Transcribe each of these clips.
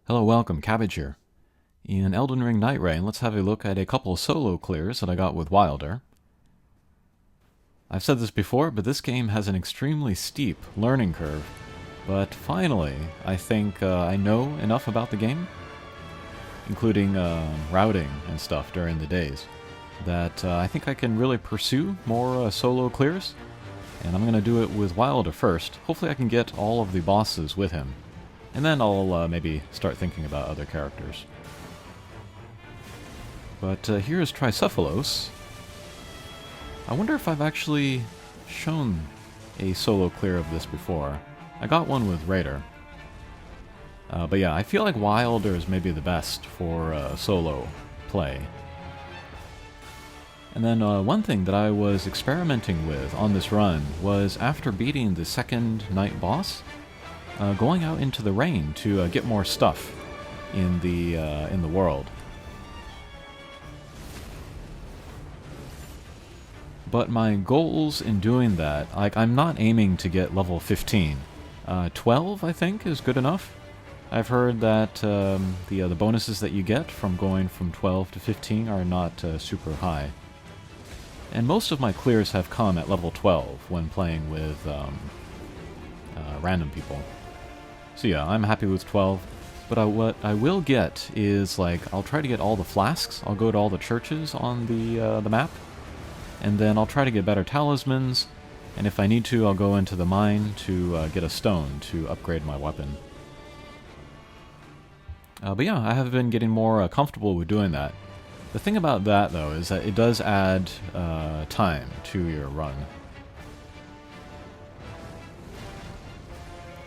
Hello, welcome, Cabbage here. In Elden Ring Nightreign, let's have a look at a couple of solo clears that I got with Wylder. I've said this before, but this game has an extremely steep learning curve. But finally, I think I know enough about the game, including routing and stuff during the days, that I think I can really pursue more solo clears. And I'm going to do it with Wylder first. Hopefully I can get all of the bosses with him. And then I'll maybe start thinking about other characters. But here's Tricephalos. I wonder if I've actually shown a solo clear of this before. I got one with Raider. But yeah, I feel like Wylder is maybe the best for solo play. And then one thing that I was experimenting with on this run was after beating the second night boss, going out into the rain to get more stuff in the world. But my goals in doing that, like, I'm not aiming to get level 15. 12, I think, is good enough. I've heard that the bonuses that you get from going from 12 to 15 are not super high. And most of my clears have come at level 12 when playing with random people. So yeah, I'm happy with 12. But what I will get is, like, I'll try to get all the flasks. I'll go to all the churches on the map. And then I'll try to get better talismans. And if I need to, I'll go into the mine to get a stone to upgrade my weapon. But yeah, I have been getting more comfortable with doing that. The thing about that, though, is that it does add time to your run.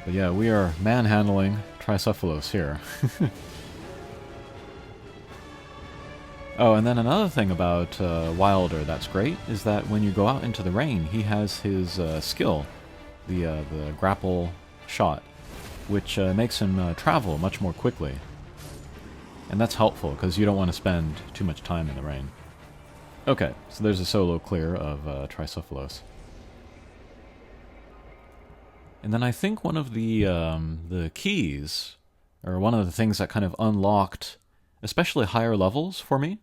But yeah, we are manhandling Tricephalos here. Oh, and then another thing about Wylder that's great is that when you go out into the rain, he has his skill, the grapple shot, which makes him travel much more quickly. And that's helpful, because you don't want to spend too much time in the rain. Okay, so there's a solo clear of Tricephalos. And then I think one of the keys, or one of the things that kind of unlocked especially higher levels for me,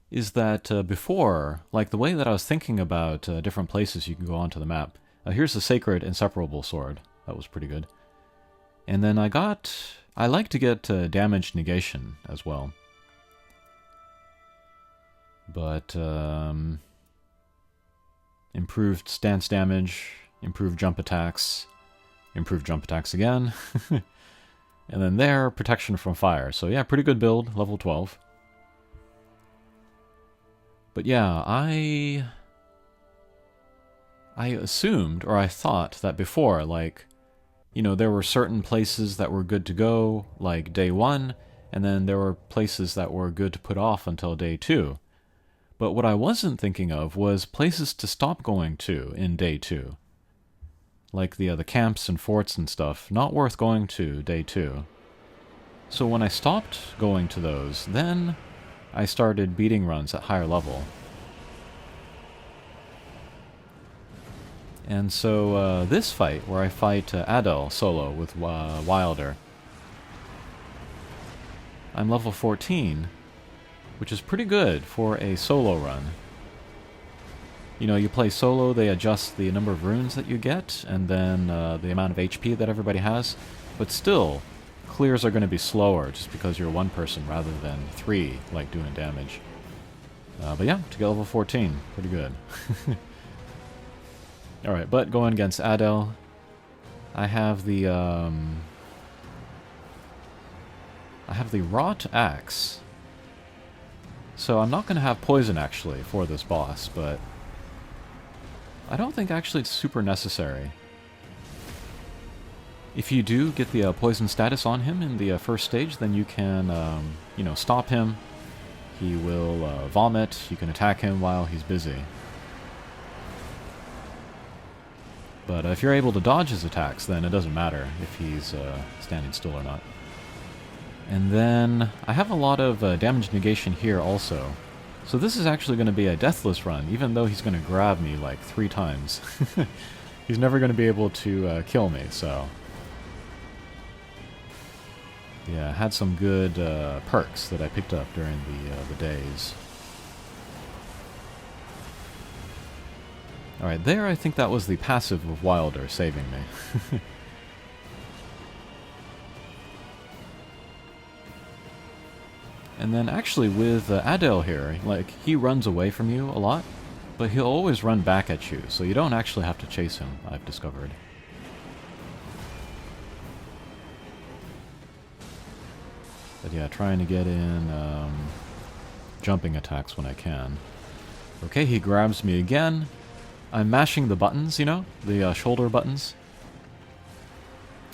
is that before, like the way that I was thinking about different places you can go onto the map, here's the Sacred Inseparable Sword. That was pretty good. And then I like to get damage negation as well. But improved stance damage, improved jump attacks again. And then there, protection from fire. So yeah, pretty good build, level 12. But yeah, I assumed, or I thought that before, like, you know, there were certain places that were good to go, like day 1, and then there were places that were good to put off until day 2. But what I wasn't thinking of was places to stop going to in day 2. Like the camps and forts and stuff, not worth going to day 2. So when I stopped going to those, then I started beating runs at higher level. And so this fight, where I fight Adel solo with Wylder, I'm level 14, which is pretty good for a solo run. You know, you play solo, they adjust the number of runes that you get, and then the amount of HP that everybody has. But still, clears are going to be slower, just because you're one person rather than 3, like, doing damage. But yeah, to get level 14, pretty good. Alright, but going against Adel, I have the Wrought Axe. So I'm not going to have poison, actually, for this boss, but I don't think actually it's super necessary. If you do get the poison status on him in the first stage, then you can, you know, stop him. He will vomit. You can attack him while he's busy. But if you're able to dodge his attacks, then it doesn't matter if he's standing still or not. And then I have a lot of damage negation here also. So this is actually going to be a Deathless run, even though he's going to grab me like 3 times. He's never going to be able to kill me, so Yeah, I had some good perks that I picked up during the days. Alright, there I think that was the passive of Wylder saving me. And then actually with Adel here, like, he runs away from you a lot, but he'll always run back at you, so you don't actually have to chase him, I've discovered. But yeah, trying to get in jumping attacks when I can. Okay, he grabs me again. I'm mashing the buttons, you know? The shoulder buttons.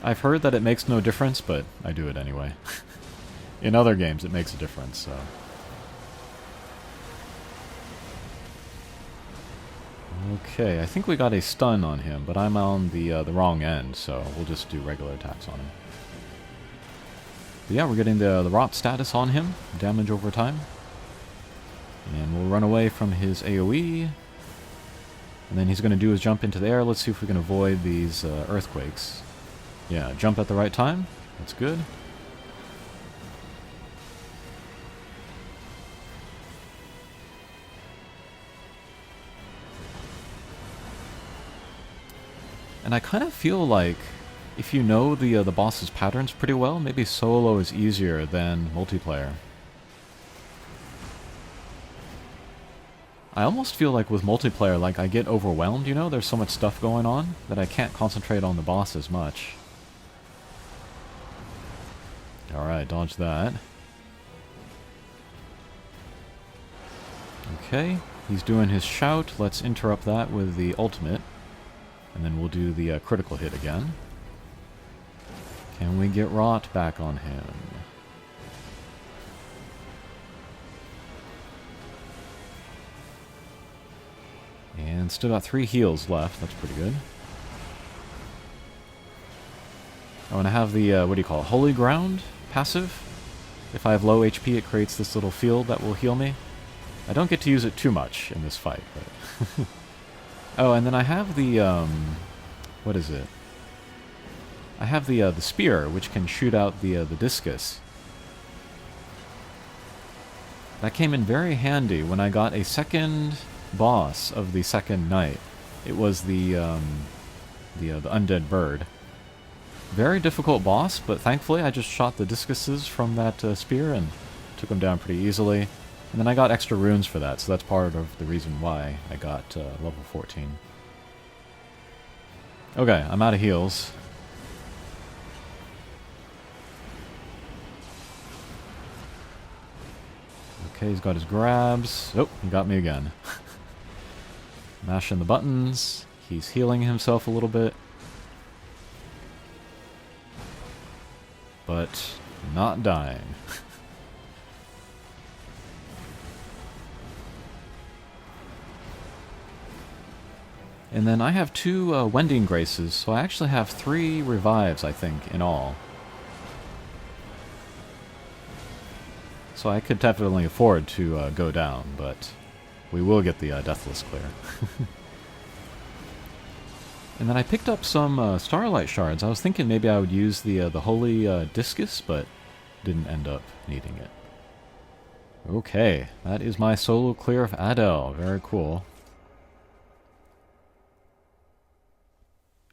I've heard that it makes no difference, but I do it anyway. In other games, it makes a difference, so... Okay, I think we got a stun on him, but I'm on the wrong end, so we'll just do regular attacks on him. But yeah, we're getting the rot status on him, damage over time. And we'll run away from his AoE. And then he's going to do his jump into the air. Let's see if we can avoid these earthquakes. Yeah, jump at the right time. That's good. And I kind of feel like if you know the boss's patterns pretty well, maybe solo is easier than multiplayer. I almost feel like with multiplayer, like I get overwhelmed, you know? There's so much stuff going on that I can't concentrate on the boss as much. Alright, dodge that. Okay, he's doing his shout. Let's interrupt that with the ultimate. And then we'll do the critical hit again. Can we get rot back on him? And still got 3 heals left. That's pretty good. Oh, and I have the, what do you call it? Holy Ground passive. If I have low HP, it creates this little field that will heal me. I don't get to use it too much in this fight, but... Oh, and then I have the, what is it? I have the spear, which can shoot out the discus. That came in very handy when I got a second boss of the second night. It was the undead bird. Very difficult boss, but thankfully I just shot the discuses from that spear and took him down pretty easily. And then I got extra runes for that, so that's part of the reason why I got level 14. Okay, I'm out of heals. Okay, he's got his grabs. Oh, he got me again. Mashing the buttons. He's healing himself a little bit. But not dying. And then I have 2 Wending Graces, so I actually have 3 revives, I think, in all. So I could definitely afford to go down, but we will get the Deathless clear. And then I picked up some Starlight Shards. I was thinking maybe I would use the Holy Discus, but didn't end up needing it. Okay, that is my solo clear of Adel. Very cool.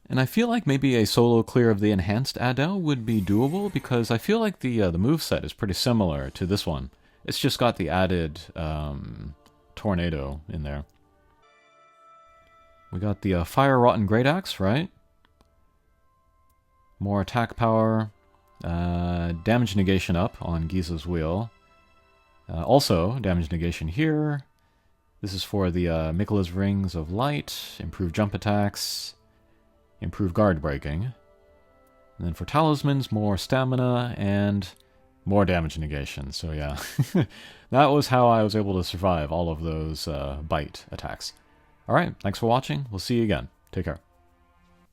And I feel like maybe a solo clear of the enhanced Adel would be doable, because I feel like the moveset is pretty similar to this one. It's just got the added tornado in there. We got the Fire Rotten Great Axe, right? More attack power. Damage negation up on Giza's wheel. Also, damage negation here. This is for the Mikola's Rings of Light. Improved jump attacks. Improve guard breaking. And then for talismans, more stamina and more damage negation. So yeah, that was how I was able to survive all of those bite attacks. Alright, thanks for watching. We'll see you again. Take care.